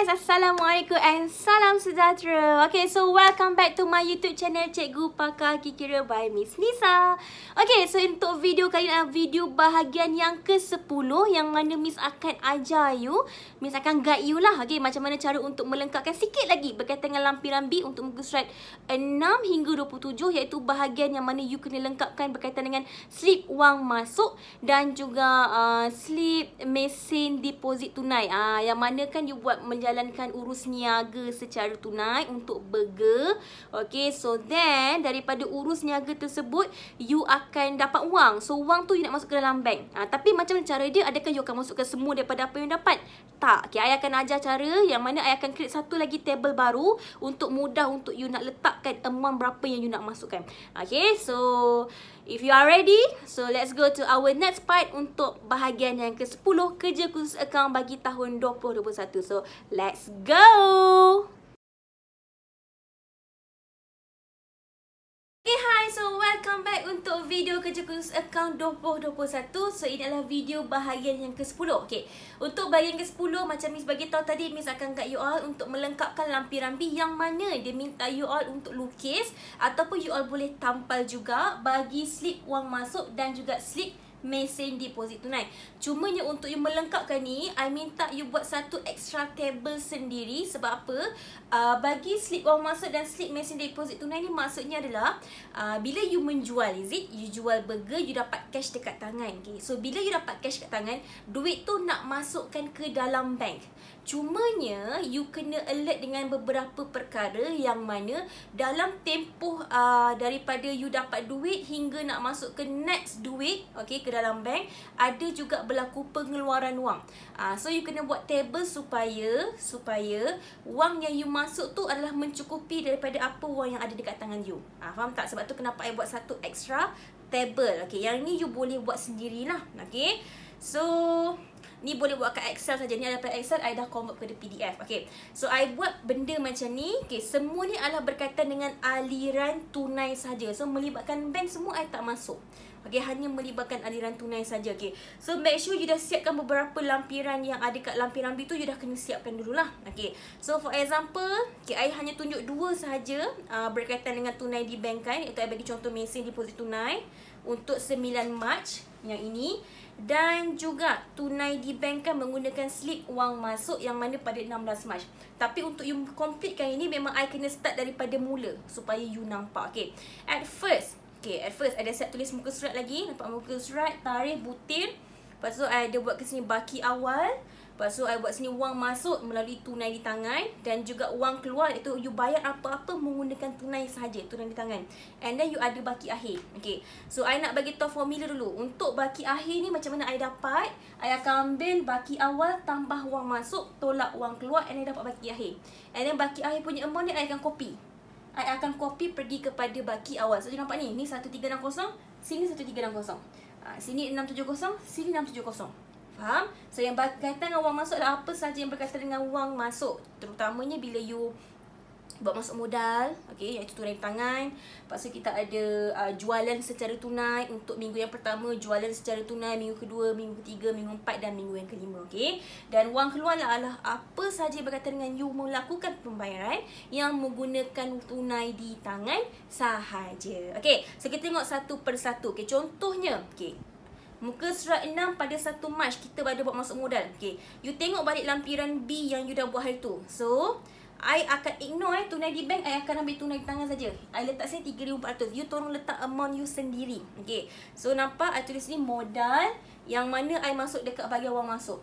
Assalamualaikum and salam sejahtera. Okay, so welcome back to my YouTube channel Cikgu Pakar Kikira by Miss Nisa. Okay, so untuk video kali ini adalah video bahagian yang ke-10 yang mana Miss akan ajar you, Miss akan guide you lah. Okay, macam mana cara untuk melengkapkan sikit lagi berkaitan dengan lampi-lampi untuk muka surat 6 hingga 27, iaitu bahagian yang mana you kena lengkapkan berkaitan dengan slip wang masuk dan juga slip mesin deposit tunai. Yang mana kan you buat menjalankan urus niaga secara tunai untuk burger. Okay, so then daripada urus niaga tersebut you akan dapat wang. So wang tu you nak masuk ke dalam bank. Tapi macam mana cara dia? Adakah you akan masukkan semua daripada apa yang dapat? Tak. Okay, I akan ajar cara yang mana I akan create satu lagi table baru untuk mudah untuk you nak letakkan amount berapa yang you nak masukkan. Okay, so if you are ready, so let's go to our next part untuk bahagian yang ke-10, kerja khusus akaun bagi tahun 2021. So let's go! Okay, hi, so welcome back untuk video kerja khusus akaun 2021. So ini adalah video bahagian yang ke-10. Okay, untuk bahagian ke-10 macam Miss bagi tahu tadi, Miss akan guide you all untuk melengkapkan lampi-lampi yang mana dia minta you all untuk lukis ataupun you all boleh tampal juga bagi slip wang masuk dan juga slip mesin deposit tunai. Cumanya untuk you melengkapkan ni, I minta you buat satu extra table sendiri. Sebab apa? Bagi slip wang masuk dan slip mesin deposit tunai ni maksudnya adalah bila you menjual, you jual burger, you dapat cash dekat tangan. Okay? So bila you dapat cash dekat tangan, duit tu nak masukkan ke dalam bank. Cumanya you kena alert dengan beberapa perkara yang mana dalam tempoh daripada you dapat duit hingga nak masuk ke next duit, okay, ke dalam bank, ada juga berlaku pengeluaran wang. So you kena buat table supaya wang yang you masuk tu adalah mencukupi daripada apa wang yang ada dekat tangan you. Faham tak? Sebab tu kenapa I buat satu extra table. Okay, yang ni you boleh buat sendirilah. Okay, so ni boleh buat kat Excel saja. Ni ada pada Excel, I dah convert kepada PDF. Okay, so I buat benda macam ni. Okay, semua ni adalah berkaitan dengan aliran tunai saja. So melibatkan bank semua I tak masuk. Okay, hanya melibatkan aliran tunai saja. Okay, so make sure you dah siapkan beberapa lampiran yang ada kat lampi-lampi tu, you dah kena siapkan dululah. Okay, so for example, okay, I hanya tunjuk dua sahaja berkaitan dengan tunai di bank kan. Itu I bagi contoh mesin deposit tunai untuk 9 Mac yang ini, dan juga tunai di bank kan menggunakan slip wang masuk yang mana pada 16 Mac. Tapi untuk you completekan ini, memang I kena start daripada mula supaya you nampak. Okay, at first ada siap tulis muka surat lagi. Nampak muka surat, tarikh, butir. Lepas tu I ada buat ke sini baki awal. Lepas tu I buat sini wang masuk melalui tunai di tangan, dan juga wang keluar iaitu you bayar apa-apa menggunakan tunai sahaja, tunai di tangan. And then you ada baki akhir. Okay, so I nak bagi tahu formula dulu. Untuk baki akhir ni macam mana I dapat? I akan ambil baki awal tambah wang masuk tolak wang keluar, and I dapat baki akhir. And then baki akhir punya amount ni I akan copy. I akan copy pergi kepada baki awal. So you nampak ni 1360, sini 1360. Sini 670, sini 670. Faham? So yang berkaitan dengan wang masuk adalah apa sahaja yang berkaitan dengan wang masuk, terutamanya bila you buat masuk modal, okay, iaitu tunai tangan. Lepas tu kita ada jualan secara tunai untuk minggu yang pertama, jualan secara tunai minggu kedua, minggu ketiga, minggu empat dan minggu yang kelima. Okay, dan wang keluar adalah apa sahaja berkaitan dengan you melakukan pembayaran yang menggunakan tunai di tangan sahaja. Okay, so kita tengok satu persatu. Okay, contohnya, okay, muka surat 6 pada 1 Mac kita ada buat masuk modal. Okay, you tengok balik lampiran B yang you dah buat hari tu. So I akan ignore tunai di bank, I akan ambil tunai di tangan saja. I letak sini 3,400. You tolong letak amount you sendiri. Okay, so nampak I tulis ni modal yang mana I masuk dekat bahagian wang masuk.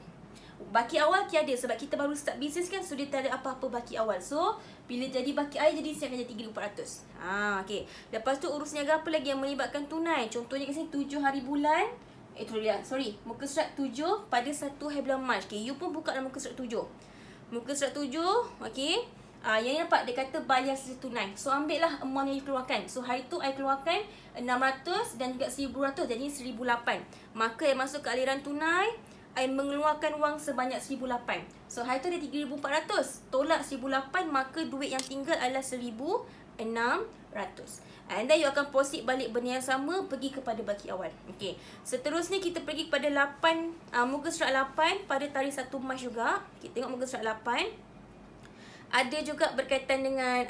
Baki awal tiada sebab kita baru start bisnes kan, so dia tak ada apa-apa baki awal. So bila jadi baki air, jadi siapkan jadi 3,400. Okay, lepas tu urus niaga apa lagi yang melibatkan tunai? Contohnya kat sini 7 hari bulan. Muka surat 7 pada 1 hari bulan Mac. Okay, you pun buka dalam muka surat 7. Muka surat 7, okay. Yang ni nampak dia kata bayar secara tunai. So ambil lah amount yang you keluarkan. So hari tu I keluarkan 600 dan juga 1,200, jadi 1,008. Maka I masuk ke aliran tunai, I mengeluarkan wang sebanyak 1,008. So hari tu ada 3,400, tolak 1,008, maka duit yang tinggal adalah 1,600. And then you akan proceed balik benda yang sama, pergi kepada baki awal. Okay, seterusnya kita pergi kepada 8, muka surat 8 pada tarikh 1 Mac juga. Kita tengok muka surat 8. ada juga berkaitan dengan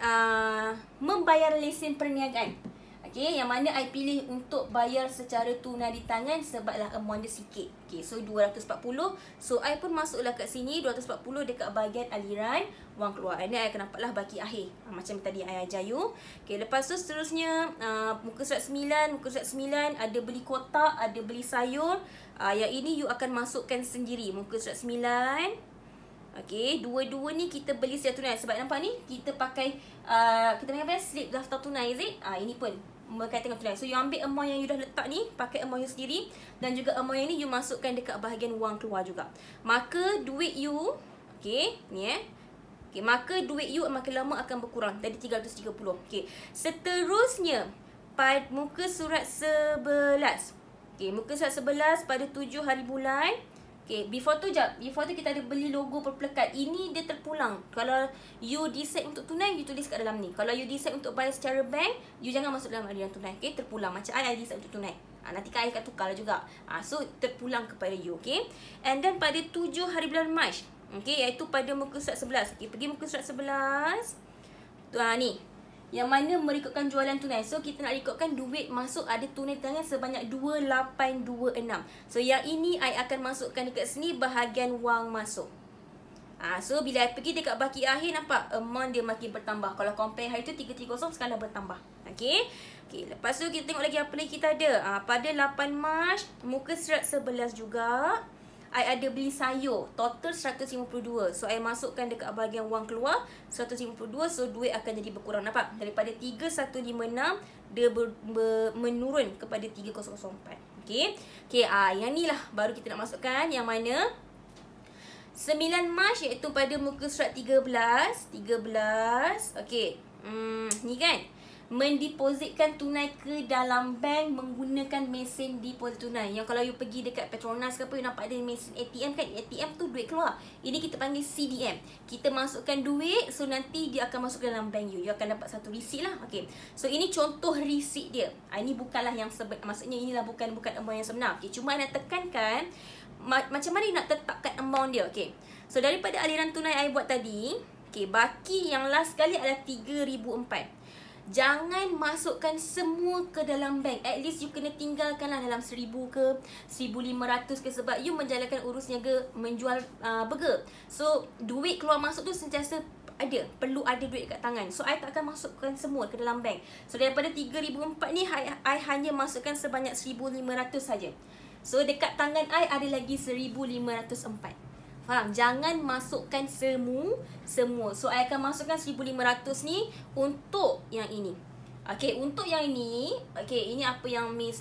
membayar lesen perniagaan. Okay, yang mana I pilih untuk bayar secara tunai di tangan sebablah amount dia sikit. Okay, so 240. So I pun masuklah kat sini 240 dekat bahagian aliran wang keluar. Ini I akan nampaklah baki akhir. Macam tadi I ajar you. Okay, lepas tu seterusnya muka surat 9, muka surat 9 ada beli kotak, ada beli sayur. Yang ini you akan masukkan sendiri. Muka surat 9. Okay, dua-dua ni kita beli secara tunai. Sebab nampak ni kita pakai kita panggil apa? Slip daftar tunai, is it? Ini pun berkaitan dengan tunai. So you ambil amount yang you dah letak ni, pakai amount you sendiri, dan juga amount yang ni you masukkan dekat bahagian wang keluar juga. Maka duit you, okay, ni okay, maka duit you makin lama akan berkurang. Jadi 330. Okay, seterusnya pada muka surat 11. Okay, muka surat 11 pada 7 hari bulan. Okay, before tu kita ada beli logo perpelekat. Ini dia terpulang. Kalau you decide untuk tunai, you tulis kat dalam ni. Kalau you decide untuk bayar secara bank, you jangan masuk dalam aliran tunai. Okay, terpulang. Macam I decide untuk tunai. Nanti kan I akan tukar juga. So, terpulang kepada you. Okay. And then pada 7 hari bulan Mac. Okay, iaitu pada muka surat 11. Okay, pergi muka surat 11. Ni. Yang mana merekodkan jualan tunai. So, kita nak rekodkan duit masuk ada tunai tangan sebanyak 2826. So, yang ini I akan masukkan dekat sini bahagian wang masuk. So, bila I pergi dekat baki akhir, nampak amount dia makin bertambah. Kalau compare hari tu 330, sekarang dah bertambah. Okay. Okay, lepas tu kita tengok lagi apa lagi kita ada. Pada 8 Mac, muka surat 11 juga. I ada beli sayur, total 152. So, I masukkan dekat bahagian wang keluar 152. So, duit akan jadi berkurang. Nampak? Daripada 3156, dia menurun kepada 3004. Okay. Okay, yang ni lah baru kita nak masukkan. Yang mana 9 Mac iaitu pada muka surat 13. Okay. Ni kan, mendepositkan tunai ke dalam bank menggunakan mesin deposit tunai. Yang kalau you pergi dekat Petronas ke apa, you nampak ada mesin ATM kan. ATM tu duit keluar. Ini kita panggil CDM. Kita masukkan duit, so nanti dia akan masuk ke dalam bank you. You akan dapat satu receipt lah. Okay. So ini contoh receipt dia. Ini bukanlah yang maksudnya inilah bukan amount yang sebenar. Okay. Cuma nak tekankan macam mana nak tetapkan amount dia. Okay. So daripada aliran tunai I buat tadi, okay, baki yang last kali adalah 3004. Jangan masukkan semua ke dalam bank. At least you kena tinggalkanlah dalam 1000 ke 1500 ke. Sebab you menjalankan urus niaga menjual burger. So, duit keluar masuk tu sentiasa ada. Perlu ada duit kat tangan. So, I tak akan masukkan semua ke dalam bank. So, daripada 3004 ni, I hanya masukkan sebanyak 1500 saja. So, dekat tangan I ada lagi 1504. Faham? Jangan masukkan semua. So, I akan masukkan 1500 ni untuk yang ini. Okay, untuk yang ini, okay, ini apa yang Miss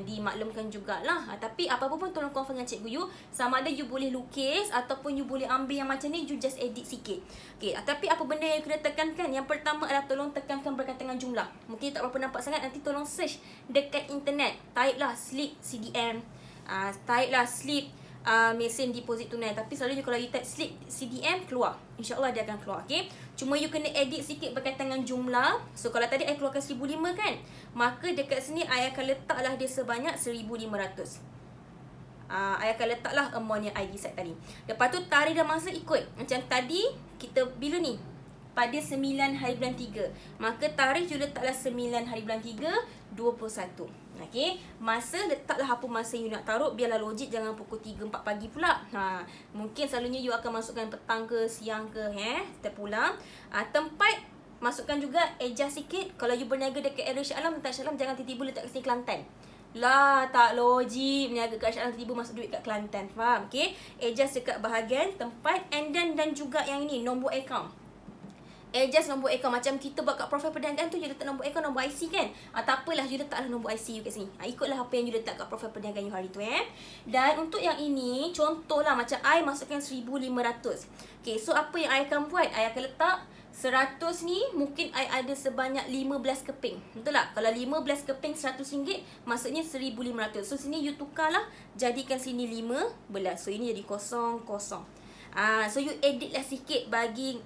dimaklumkan jugalah. Tapi apa-apa pun tolong confirm dengan cikgu you. Sama ada you boleh lukis ataupun you boleh ambil yang macam ni, you just edit sikit. Okay, tapi apa benda yang kena tekankan? Yang pertama adalah tolong tekankan berkaitan dengan jumlah. Mungkin tak berapa nampak sangat, nanti tolong search dekat internet. Type lah slip CDM. Type lah slip mesin deposit tunai. Tapi selalunya kalau you type slip CDM, keluar. InsyaAllah dia akan keluar. Okay. Cuma you kena edit sikit berkaitan dengan jumlah. So kalau tadi I keluarkan 1005 kan, maka dekat sini I akan letaklah dia sebanyak 1500. I akan letaklah amount yang I decide tadi. Lepas tu tarikh dan masa ikut. Macam tadi kita bila ni, pada 9 hari bulan 3, maka tarikh you letaklah 9 hari bulan 3 21. Okay, masa letaklah apa masa you nak taruh. Biarlah logik, jangan pukul 3-4 pagi pula. Mungkin selalunya you akan masukkan petang ke siang ke, terpulang. Tempat masukkan juga adjust sikit. Kalau you berniaga dekat area Shah Alam, letak Shah Alam, jangan tiba-tiba letak kat sini Kelantan. Lah, tak logik berniaga kat Shah Alam tiba-tiba masuk duit kat Kelantan. Faham? Okay, adjust dekat bahagian tempat. And then dan juga yang ini, nombor account. Adjust nombor akaun. Macam kita buat kat profil perniagaan tu, you letak nombor akaun, nombor IC kan. Tak apalah, you letaklah nombor IC you kat sini. Ikutlah apa yang you letak kat profil perniagaan you hari tu. Dan untuk yang ini, contohlah macam I masukkan 1500. Okay, so apa yang I akan buat? I akan letak 100 ni, mungkin I ada sebanyak 15 keping. Betul tak? Kalau 15 keping RM100, maksudnya 1500. So sini you tukarlah, jadikan sini 15. So ini jadi kosong. So you edit lah sikit bagi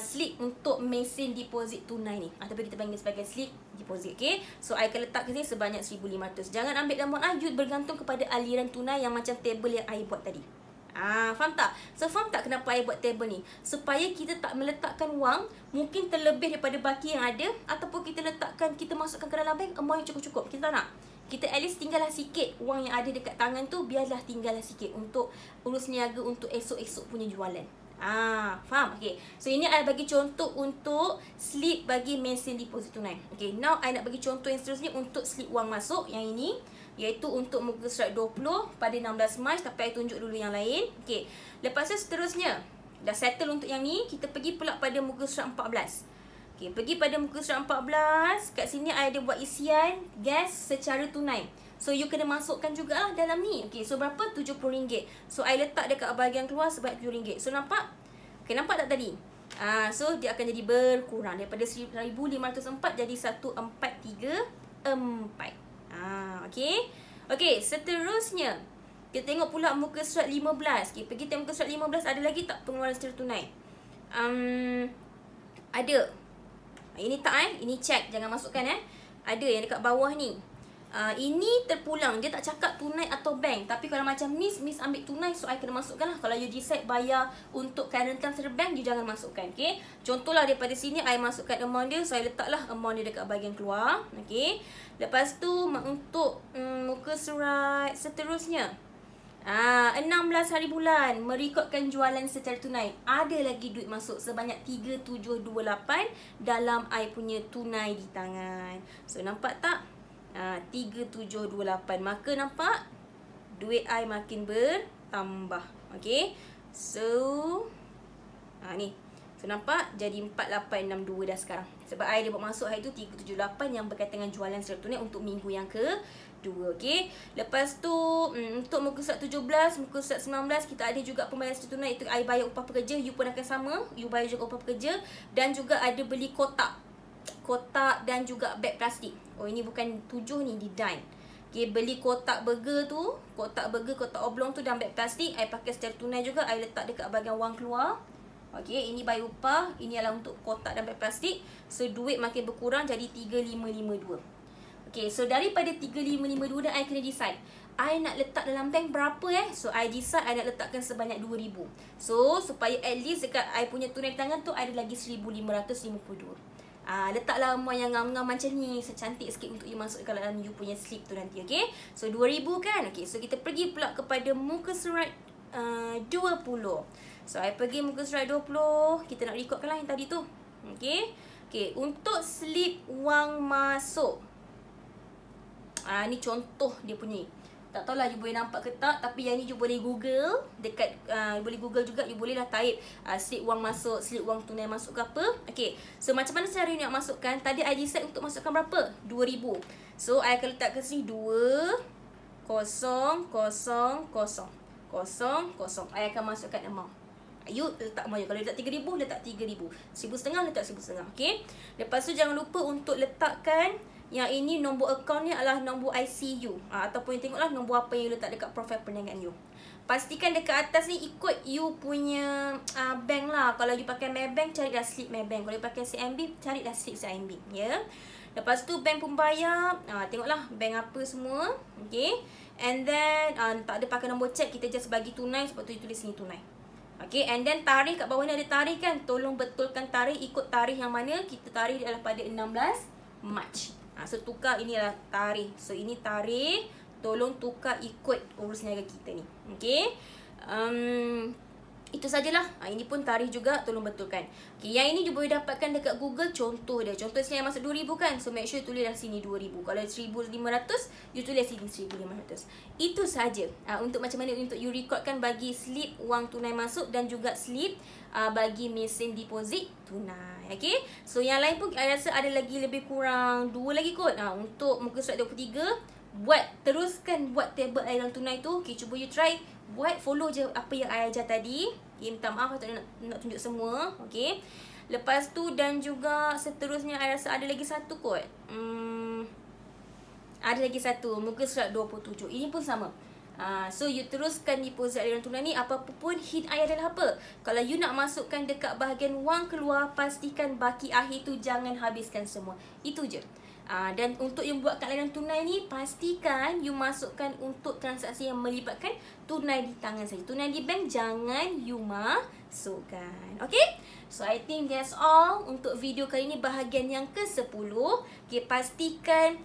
slip untuk mesin deposit tunai ni, ataupun kita panggil sebagai slip deposit. Okay, so I akan letak ke sini sebanyak 1500. Jangan ambil gambar you bergantung kepada aliran tunai yang macam table yang I buat tadi. Faham tak? So faham tak kenapa I buat table ni? Supaya kita tak meletakkan wang mungkin terlebih daripada baki yang ada, ataupun kita letakkan, kita masukkan ke dalam bank amount yang cukup-cukup. Kita tak nak. Kita at least tinggallah sikit wang yang ada dekat tangan tu, biarlah tinggallah sikit untuk urus niaga untuk esok-esok punya jualan. Faham? Okay. So ini I bagi contoh untuk slip bagi mesin deposit tunai. Okay, now I nak bagi contoh yang seterusnya untuk slip wang masuk yang ini, iaitu untuk muka surat 20 pada 16 Mac. Tapi I tunjuk dulu yang lain. Okay, lepas tu seterusnya dah settle untuk yang ni, kita pergi pula pada muka surat 14. Okay, pergi pada muka surat 14. Kat sini I ada buat isian gas secara tunai. So you kena masukkan juga lah dalam ni. Okay, so berapa? RM70. So I letak dekat bahagian keluar sebanyak RM7. So nampak? Okay, nampak tak tadi? So dia akan jadi berkurang daripada 1,504 jadi 1,434. Okay. Okay, seterusnya kita tengok pula muka surat 15. Okay, pergi tengok muka surat 15, ada lagi tak pengeluaran secara tunai? Ada. Ini tak ini check, jangan masukkan Ada yang dekat bawah ni. Ini terpulang, dia tak cakap tunai atau bank. Tapi kalau macam Miss ambil tunai, so I kena masukkan lah. Kalau you decide bayar untuk current account secara bank, you jangan masukkan. Okay, contohlah daripada sini I masukkan amount dia, so I letaklah amount dia dekat bahagian keluar. Okay, lepas tu untuk muka surat seterusnya, 16 hari bulan merekodkan jualan secara tunai. Ada lagi duit masuk sebanyak 3728 dalam I punya tunai di tangan. So nampak tak? 3728. Maka nampak duit I makin bertambah. Okay, so ni. So nampak jadi 4862 dah sekarang. Sebab I dia buat masuk hari tu 378 yang berkaitan dengan jualan secara tunai untuk minggu yang kedua. Okay, lepas tu untuk muka surat 17, muka surat 19 kita ada juga pembayaran secara tunai. Itu I bayar upah pekerja, you pun akan sama. You bayar juga upah pekerja. Dan juga ada beli kotak dan juga beg plastik. Oh, ini bukan 7 ni, di Dine. Okay, beli kotak burger tu, kotak oblong tu dan beg plastik I pakai secara tunai juga. I letak dekat bahagian wang keluar. Okay, ini bayar upah, ini adalah untuk kotak dan beg plastik. So duit makin berkurang jadi 3552. Okay, so daripada 3552 dan I kena decide I nak letak dalam bank berapa So I decide I nak letakkan sebanyak 2000. So supaya at least dekat I punya tunai tangan tu ada lagi 1552. Letaklah amount yang ngam-ngam macam ni, secantik sikit untuk you masuk ke dalam you punya slip tu nanti. Okay, so 2000 kan. Okay, so kita pergi pula kepada muka surat 20. So I pergi muka surat 20. Kita nak recordkan lah yang tadi tu. Okay, okay, untuk slip wang masuk, ni contoh dia punya. Tak tahulah you boleh nampak ke tak, tapi yang ni you boleh google dekat boleh google juga, you boleh lah type slip wang masuk, slip wang tunai masuk ke apa. Okay, so macam mana cara you nak masukkan? Tadi I decide untuk masukkan berapa? 2000. So I akan letak ke sini 2000. I akan masukkan amount. You letak amount. Kalau letak 3000, letak 3000. 1500, letak 1500. Okay, lepas tu jangan lupa untuk letakkan yang ini nombor akaun ni adalah nombor IC you, ataupun you tengoklah nombor apa yang you letak dekat profil perniagaan you. Pastikan dekat atas ni ikut you punya bank lah. Kalau you pakai Maybank, carilah slip Maybank. Kalau you pakai CIMB, carilah slip CIMB. Ya. Lepas tu bank pembayar, tengoklah bank apa semua. Okay, and then tak ada pakai nombor cek, kita just bagi tunai. Sebab tu you tulis sini tunai. Okay, and then tarikh kat bawah ni ada tarikh kan. Tolong betulkan tarikh, ikut tarikh yang mana. Kita tarikh adalah pada 16 Mac. So tukar, ini adalah tarikh. So ini tarikh, tolong tukar ikut urus niaga kita ni. Okay, itu sajalah. Ini pun tarikh juga, tolong betulkan. Okay, yang ini you boleh dapatkan dekat Google contoh dia. Contoh sini yang masuk 2000 kan. So make sure you tulis dah sini 2000. Kalau 1500, you tulis sini 1500. Itu saja untuk macam mana untuk you recordkan bagi slip wang tunai masuk dan juga slip bagi mesin deposit tunai. Okay, so yang lain pun saya rasa ada lagi lebih kurang 2 lagi kot. Untuk muka surat 23, teruskan buat table aliran tunai tu. Okay, cuba you try buat, follow je apa yang I ajar tadi. Okay, minta maaf tak nak tunjuk semua. Okay, lepas tu dan juga seterusnya I rasa ada lagi satu kot. Ada lagi satu, muka surat 27. Ini pun sama. So you teruskan deposit aliran tunai ni. Apa pun hint I adalah apa? Kalau you nak masukkan dekat bahagian wang keluar, pastikan baki akhir tu jangan habiskan semua. Itu je. Dan untuk you buat kad layanan tunai ni, pastikan you masukkan untuk transaksi yang melibatkan tunai di tangan saja. Tunai di bank jangan you masukkan. Okay? So I think that's all untuk video kali ni, bahagian yang ke-10. Okay, pastikan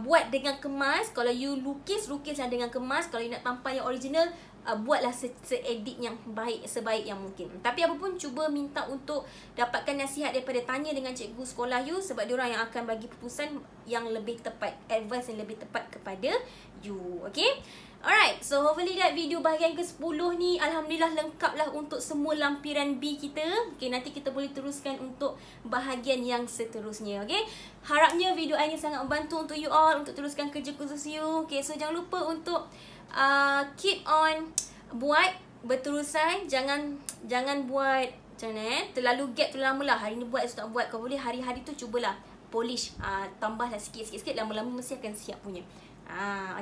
buat dengan kemas. Kalau you lukis yang dengan kemas. Kalau you nak tampal yang original, buatlah se-edit yang baik, sebaik yang mungkin. Tapi apapun, cuba minta untuk dapatkan nasihat daripada tanya dengan cikgu sekolah you, sebab diorang yang akan bagi keputusan yang lebih tepat, advice yang lebih tepat kepada you. Okay? Alright, so hopefully that video bahagian ke-10 ni alhamdulillah lengkap lah untuk semua lampiran B kita. Okay, nanti kita boleh teruskan untuk bahagian yang seterusnya. Okay, harapnya video ini sangat membantu untuk you all untuk teruskan kerja khusus you. Okay, so jangan lupa untuk keep on buat berterusan. Jangan buat macam mana terlalu gap terlalu lama lah. Hari ni buat, esok tak buat. Kalau boleh hari-hari tu cubalah polish, tambahlah sikit-sikit, lama-lama mesti akan siap punya.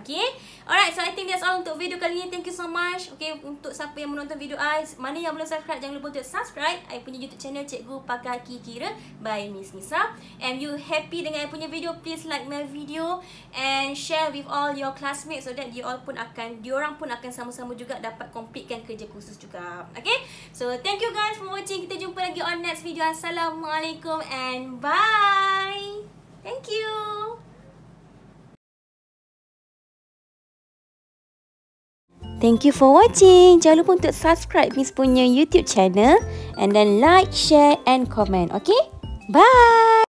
Okay. Alright, so I think that's all untuk video kali ni. Thank you so much. Okay, untuk siapa yang menonton video I, mana yang belum subscribe, jangan lupa untuk subscribe I punya YouTube channel Cikgu Pakar Kira by Miss Nisa. And you happy dengan I punya video, please like my video and share with all your classmates, so that diorang pun akan sama-sama juga dapat completekan kerja khusus juga. Okay, so thank you guys for watching. Kita jumpa lagi on next video. Assalamualaikum and bye. Thank you. Thank you for watching. Jangan lupa untuk subscribe Miss punya YouTube channel and then like, share and comment. Okay? Bye.